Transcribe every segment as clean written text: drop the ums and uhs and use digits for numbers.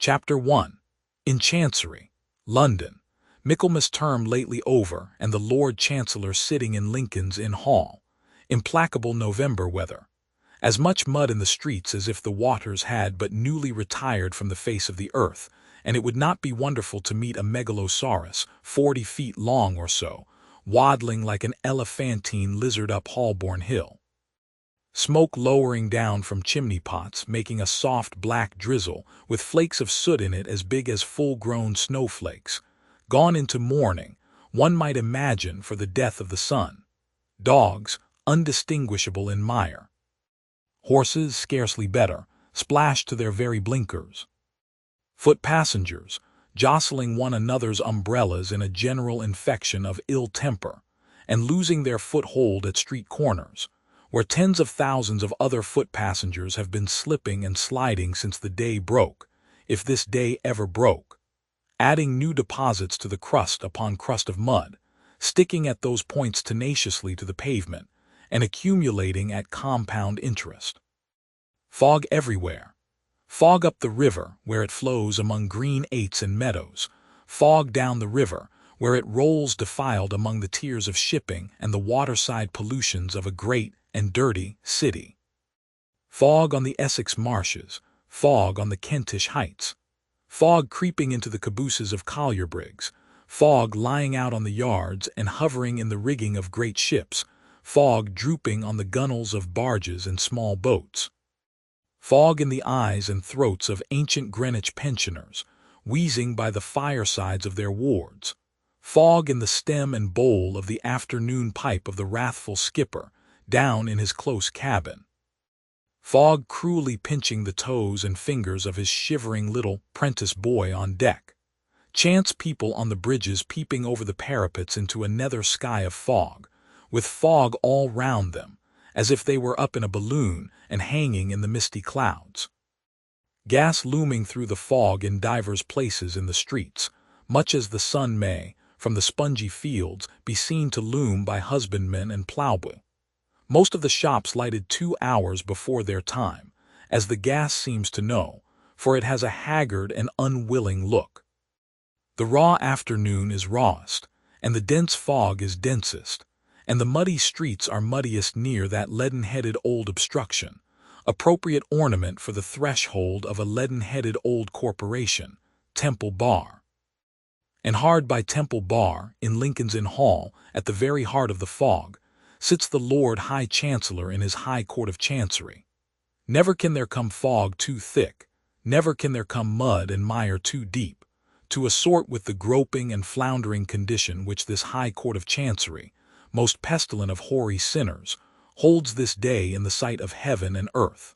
Chapter 1. In Chancery, London, Michaelmas term lately over, and the Lord Chancellor sitting in Lincoln's Inn Hall. Implacable November weather. As much mud in the streets as if the waters had but newly retired from the face of the earth, and it would not be wonderful to meet a megalosaurus, 40 feet long or so, waddling like an elephantine lizard up Holborn Hill. Smoke lowering down from chimney pots, making a soft black drizzle, with flakes of soot in it as big as full-grown snowflakes. Gone into mourning, one might imagine, for the death of the sun. Dogs, undistinguishable in mire. Horses, scarcely better, splashed to their very blinkers. Foot passengers, jostling one another's umbrellas in a general infection of ill temper, and losing their foothold at street corners, where tens of thousands of other foot passengers have been slipping and sliding since the day broke, if this day ever broke, adding new deposits to the crust upon crust of mud, sticking at those points tenaciously to the pavement, and accumulating at compound interest. Fog everywhere. Fog up the river, where it flows among green aits and meadows. Fog down the river, where it rolls defiled among the tiers of shipping and the waterside pollutions of a great and dirty city. Fog on the Essex marshes, fog on the Kentish heights, fog creeping into the cabooses of collier brigs, fog lying out on the yards and hovering in the rigging of great ships, fog drooping on the gunwales of barges and small boats. Fog in the eyes and throats of ancient Greenwich pensioners, wheezing by the firesides of their wards. Fog in the stem and bowl of the afternoon pipe of the wrathful skipper, down in his close cabin. Fog cruelly pinching the toes and fingers of his shivering little prentice boy on deck. Chance people on the bridges peeping over the parapets into a nether sky of fog, with fog all round them, as if they were up in a balloon and hanging in the misty clouds. Gas looming through the fog in divers places in the streets, much as the sun may, from the spongy fields, be seen to loom by husbandmen and ploughboy. Most of the shops lighted 2 hours before their time, as the gas seems to know, for it has a haggard and unwilling look. The raw afternoon is rawest, and the dense fog is densest, and the muddy streets are muddiest near that leaden-headed old obstruction, appropriate ornament for the threshold of a leaden-headed old corporation, Temple Bar. And hard by Temple Bar, in Lincoln's Inn Hall, at the very heart of the fog, sits the Lord High Chancellor in his High Court of Chancery. Never can there come fog too thick, never can there come mud and mire too deep, to assort with the groping and floundering condition which this High Court of Chancery, most pestilent of hoary sinners, holds this day in the sight of heaven and earth.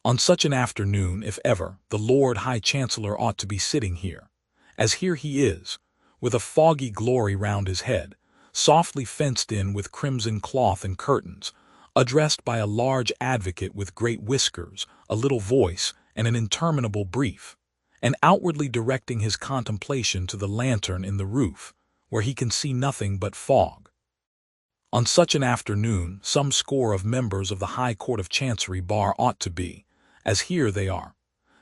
On such an afternoon, if ever, the Lord High Chancellor ought to be sitting here, as here he is, with a foggy glory round his head, softly fenced in with crimson cloth and curtains, addressed by a large advocate with great whiskers, a little voice, and an interminable brief, and outwardly directing his contemplation to the lantern in the roof, where he can see nothing but fog. On such an afternoon, some score of members of the High Court of Chancery Bar ought to be, as here they are,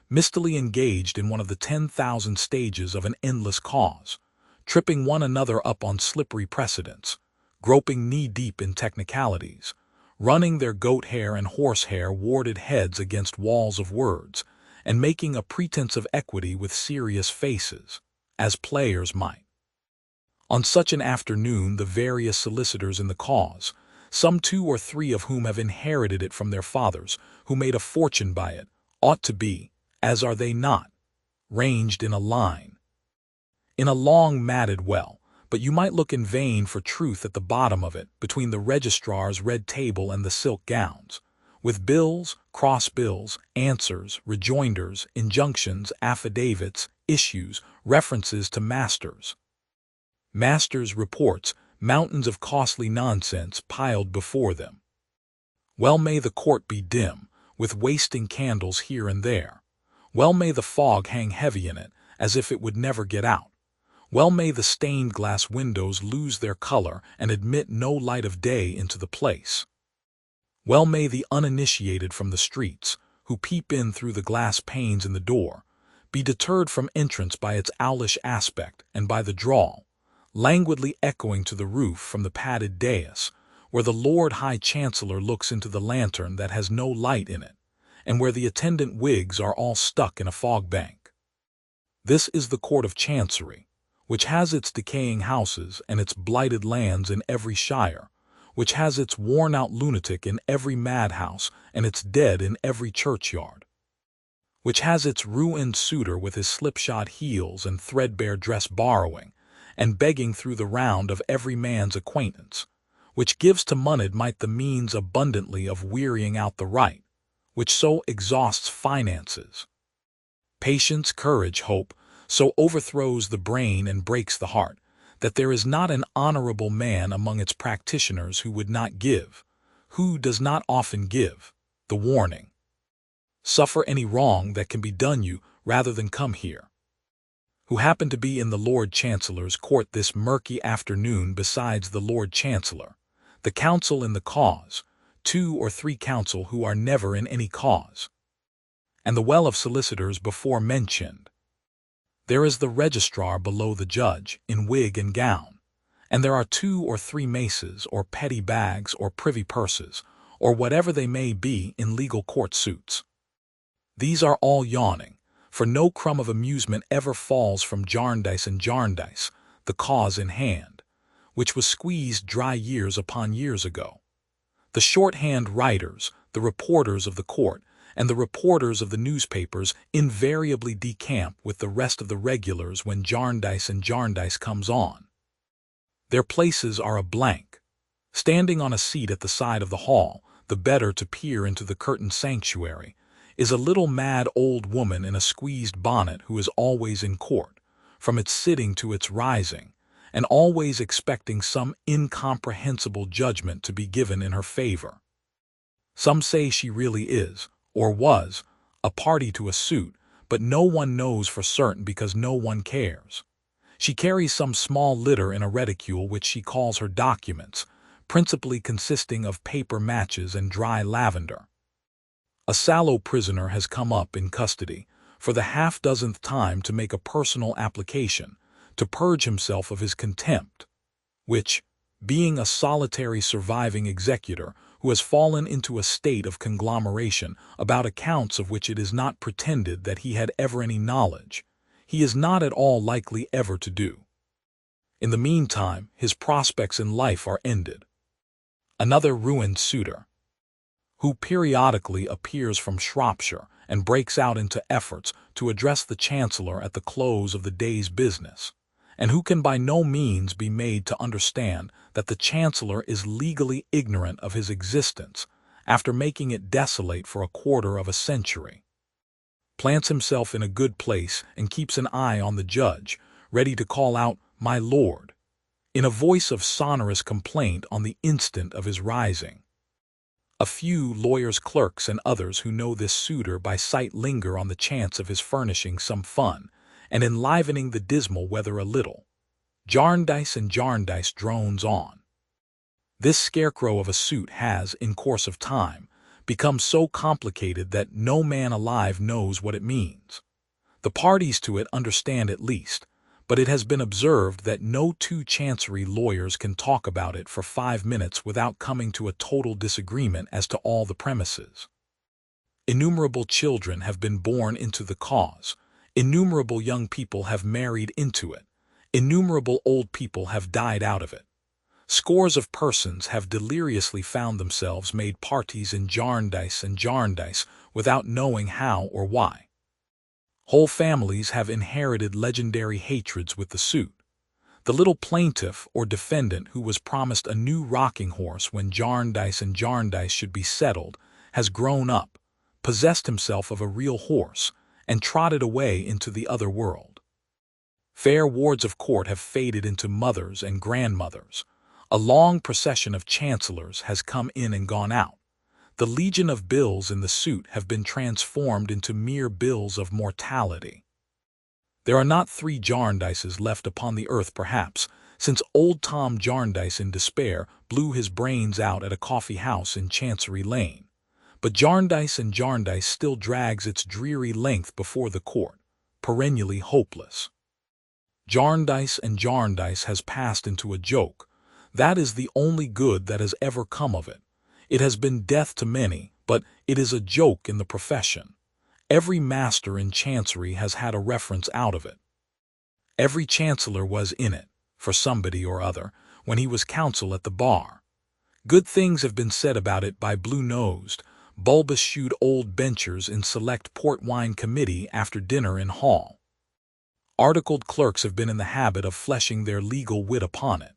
mistily engaged in one of the 10,000 stages of an endless cause, tripping one another up on slippery precedents, groping knee-deep in technicalities, running their goat-hair and horsehair warded heads against walls of words, and making a pretense of equity with serious faces, as players might. On such an afternoon the various solicitors in the cause, some 2 or 3 of whom have inherited it from their fathers, who made a fortune by it, ought to be, as are they not, ranged in a line. In a long matted well, but you might look in vain for truth at the bottom of it, between the registrar's red table and the silk gowns, with bills, cross-bills, answers, rejoinders, injunctions, affidavits, issues, references to masters' reports, mountains of costly nonsense piled before them. Well may the court be dim, with wasting candles here and there. Well may the fog hang heavy in it, as if it would never get out. Well may the stained glass windows lose their color and admit no light of day into the place. Well may the uninitiated from the streets, who peep in through the glass panes in the door, be deterred from entrance by its owlish aspect and by the drawl, languidly echoing to the roof from the padded dais, where the Lord High Chancellor looks into the lantern that has no light in it, and where the attendant wigs are all stuck in a fog-bank. This is the Court of Chancery, which has its decaying houses and its blighted lands in every shire, which has its worn-out lunatic in every madhouse and its dead in every churchyard, which has its ruined suitor with his slipshod heels and threadbare dress borrowing, and begging through the round of every man's acquaintance, which gives to moneyed might the means abundantly of wearying out the right, which so exhausts finances. Patience, courage, hope, so overthrows the brain and breaks the heart, that there is not an honorable man among its practitioners who would not give, who does not often give, the warning. Suffer any wrong that can be done you rather than come here. Who happened to be in the Lord Chancellor's court this murky afternoon besides the Lord Chancellor, the counsel in the cause, 2 or 3 counsel who are never in any cause, and the well of solicitors before mentioned. There is the registrar below the judge, in wig and gown, and there are 2 or 3 maces, or petty bags, or privy purses, or whatever they may be in legal court suits. These are all yawning, for no crumb of amusement ever falls from Jarndyce and Jarndyce, the cause in hand, which was squeezed dry years upon years ago. The shorthand writers, the reporters of the court, and the reporters of the newspapers invariably decamp with the rest of the regulars when Jarndyce and Jarndyce comes on. Their places are a blank. Standing on a seat at the side of the hall, the better to peer into the curtained sanctuary, is a little mad old woman in a squeezed bonnet who is always in court, from its sitting to its rising, and always expecting some incomprehensible judgment to be given in her favor. Some say she really is, or was, a party to a suit, but no one knows for certain because no one cares. She carries some small litter in a reticule which she calls her documents, principally consisting of paper matches and dry lavender. A sallow prisoner has come up in custody for the half-dozenth time to make a personal application, to purge himself of his contempt, which, being a solitary surviving executor who has fallen into a state of conglomeration about accounts of which it is not pretended that he had ever any knowledge, he is not at all likely ever to do. In the meantime, his prospects in life are ended. Another ruined suitor, who periodically appears from Shropshire and breaks out into efforts to address the Chancellor at the close of the day's business, and who can by no means be made to understand that the Chancellor is legally ignorant of his existence after making it desolate for a quarter of a century, plants himself in a good place and keeps an eye on the judge, ready to call out, "My lord," in a voice of sonorous complaint on the instant of his rising. A few lawyers' clerks and others who know this suitor by sight linger on the chance of his furnishing some fun and enlivening the dismal weather a little. Jarndyce and Jarndyce drones on. This scarecrow of a suit has, in course of time, become so complicated that no man alive knows what it means. The parties to it understand at least, but it has been observed that no 2 chancery lawyers can talk about it for 5 minutes without coming to a total disagreement as to all the premises. Innumerable children have been born into the cause, innumerable young people have married into it, innumerable old people have died out of it. Scores of persons have deliriously found themselves made parties in Jarndyce and Jarndyce without knowing how or why. Whole families have inherited legendary hatreds with the suit. The little plaintiff or defendant who was promised a new rocking horse when Jarndyce and Jarndyce should be settled has grown up, possessed himself of a real horse, and trotted away into the other world. Fair wards of court have faded into mothers and grandmothers. A long procession of chancellors has come in and gone out. The legion of bills in the suit have been transformed into mere bills of mortality. There are not 3 Jarndyces left upon the earth perhaps, since old Tom Jarndyce in despair blew his brains out at a coffee house in Chancery Lane. But Jarndyce and Jarndyce still drags its dreary length before the court, perennially hopeless. Jarndyce and Jarndyce has passed into a joke. That is the only good that has ever come of it. It has been death to many, but it is a joke in the profession. Every master in Chancery has had a reference out of it. Every chancellor was in it, for somebody or other, when he was counsel at the bar. Good things have been said about it by blue-nosed, bulbous-shoed old benchers in select port wine committee after dinner in hall. Articled clerks have been in the habit of fleshing their legal wit upon it.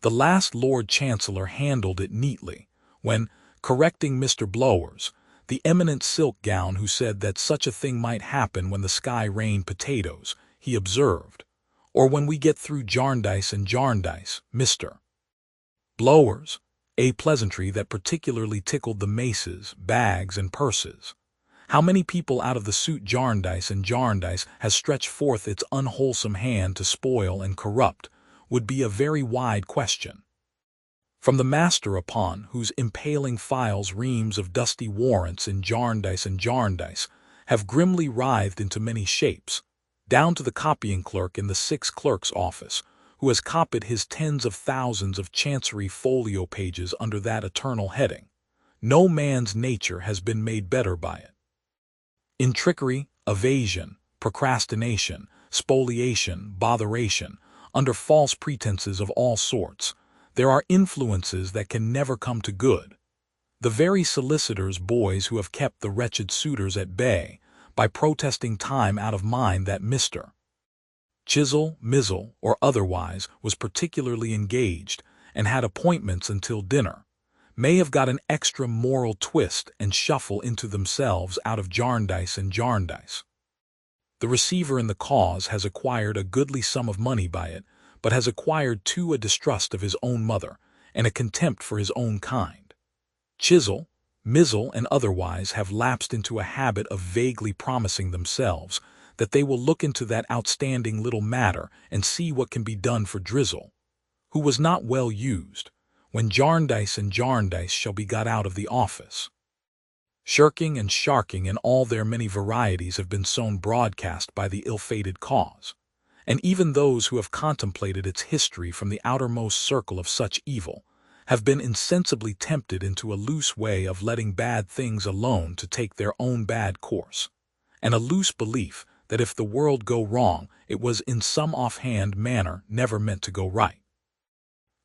The last Lord Chancellor handled it neatly, when, correcting Mr. Blowers, the eminent silk gown who said that such a thing might happen when the sky rained potatoes, he observed, or when we get through Jarndyce and Jarndyce, Mr. Blowers, a pleasantry that particularly tickled the maces, bags, and purses. How many people out of the suit Jarndyce and Jarndyce has stretched forth its unwholesome hand to spoil and corrupt would be a very wide question. From the master upon whose impaling files reams of dusty warrants in Jarndyce and Jarndyce have grimly writhed into many shapes, down to the copying clerk in the Six Clerks' office, who has copied his tens of thousands of Chancery folio pages under that eternal heading, no man's nature has been made better by it. In trickery, evasion, procrastination, spoliation, botheration, under false pretenses of all sorts, there are influences that can never come to good. The very solicitors' boys who have kept the wretched suitors at bay by protesting time out of mind that Mr. Chisel, Mizzle, or otherwise was particularly engaged and had appointments until dinner, may have got an extra moral twist and shuffle into themselves out of Jarndyce and Jarndyce. The receiver in the cause has acquired a goodly sum of money by it, but has acquired too a distrust of his own mother and a contempt for his own kind. Chisel, Mizzle, and otherwise have lapsed into a habit of vaguely promising themselves that they will look into that outstanding little matter and see what can be done for Drizzle, who was not well used, when Jarndyce and Jarndyce shall be got out of the office. Shirking and sharking in all their many varieties have been sown broadcast by the ill-fated cause, and even those who have contemplated its history from the outermost circle of such evil have been insensibly tempted into a loose way of letting bad things alone to take their own bad course, and a loose belief that if the world go wrong it was in some offhand manner never meant to go right.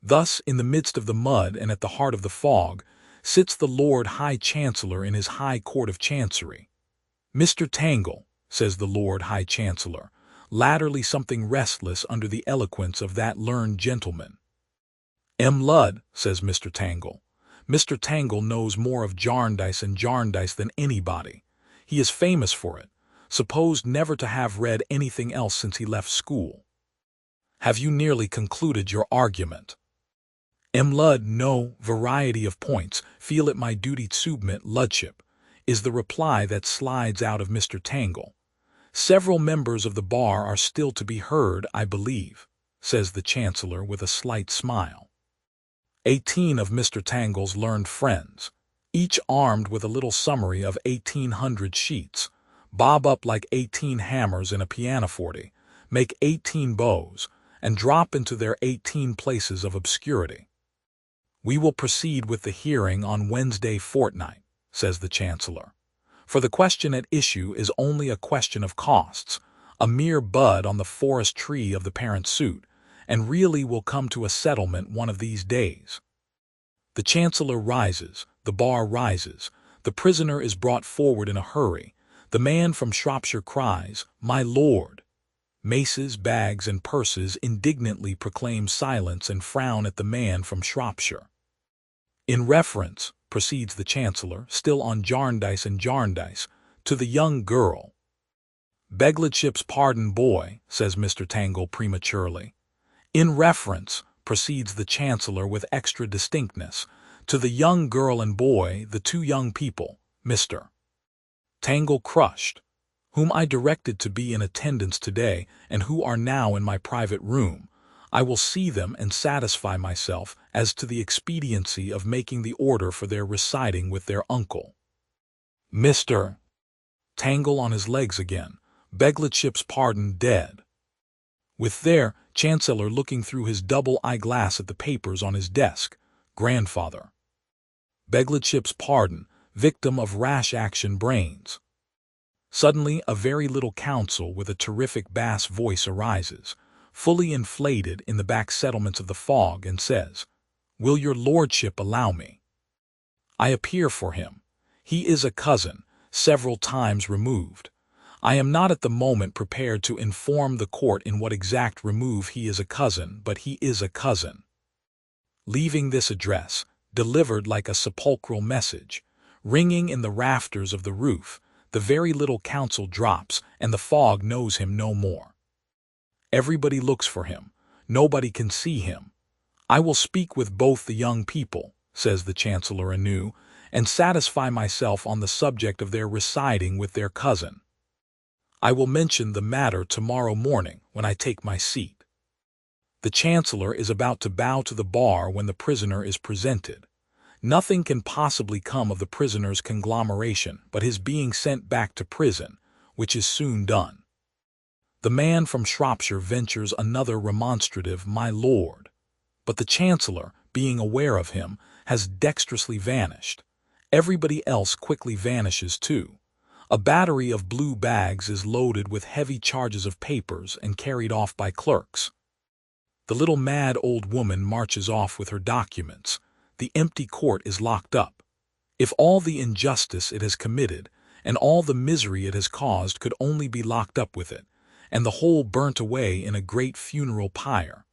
Thus, in the midst of the mud and at the heart of the fog, sits the Lord High Chancellor in his High Court of Chancery. "Mr. Tangle," says the Lord High Chancellor, latterly something restless under the eloquence of that learned gentleman. "M. Ludd," says Mr. Tangle. "Mr. Tangle knows more of Jarndyce and Jarndyce than anybody. He is famous for it, supposed never to have read anything else since he left school. Have you nearly concluded your argument?" "M. Ludd, no variety of points, feel it my duty to submit, Ludship," is the reply that slides out of Mr. Tangle. "Several members of the bar are still to be heard, I believe," says the Chancellor with a slight smile. 18 of Mr. Tangle's learned friends, each armed with a little summary of 1800 sheets, bob up like 18 hammers in a pianoforte, make 18 bows, and drop into their 18 places of obscurity. "We will proceed with the hearing on Wednesday fortnight," says the Chancellor, "for the question at issue is only a question of costs, a mere bud on the forest tree of the parent suit, and really will come to a settlement one of these days." The Chancellor rises, the bar rises, the prisoner is brought forward in a hurry, the man from Shropshire cries, "My lord!" Maces, bags, and purses indignantly proclaim silence and frown at the man from Shropshire. "In reference," proceeds the Chancellor, still on Jarndyce and Jarndyce, "to the young girl—" "Begledship's pardon, boy," says Mr. Tangle prematurely. "In reference," proceeds the Chancellor with extra distinctness, "to the young girl and boy, the two young people, Mr. Tangle crushed, whom I directed to be in attendance today and who are now in my private room, I will see them and satisfy myself as to the expediency of making the order for their residing with their uncle." Mr. Tangle on his legs again, Begletship's pardon dead. With there, Chancellor looking through his double eyeglass at the papers on his desk. Grandfather. Begletship's pardon, victim of rash action brains. Suddenly, a very little council with a terrific bass voice arises, fully inflated in the back settlements of the fog, and says, "Will your lordship allow me? I appear for him. He is a cousin, several times removed. I am not at the moment prepared to inform the court in what exact remove he is a cousin, but he is a cousin." Leaving this address, delivered like a sepulchral message, ringing in the rafters of the roof, the very little council drops, and the fog knows him no more. Everybody looks for him. Nobody can see him. "I will speak with both the young people," says the Chancellor anew, "and satisfy myself on the subject of their residing with their cousin. I will mention the matter tomorrow morning when I take my seat." The Chancellor is about to bow to the bar when the prisoner is presented. Nothing can possibly come of the prisoner's conglomeration but his being sent back to prison, which is soon done. The man from Shropshire ventures another remonstrative "My lord," but the Chancellor, being aware of him, has dexterously vanished. Everybody else quickly vanishes too. A battery of blue bags is loaded with heavy charges of papers and carried off by clerks. The little mad old woman marches off with her documents. The empty court is locked up. If all the injustice it has committed, and all the misery it has caused could only be locked up with it, and the whole burnt away in a great funeral pyre,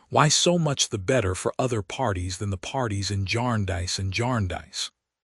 why so much the better for other parties than the parties in Jarndyce and Jarndyce.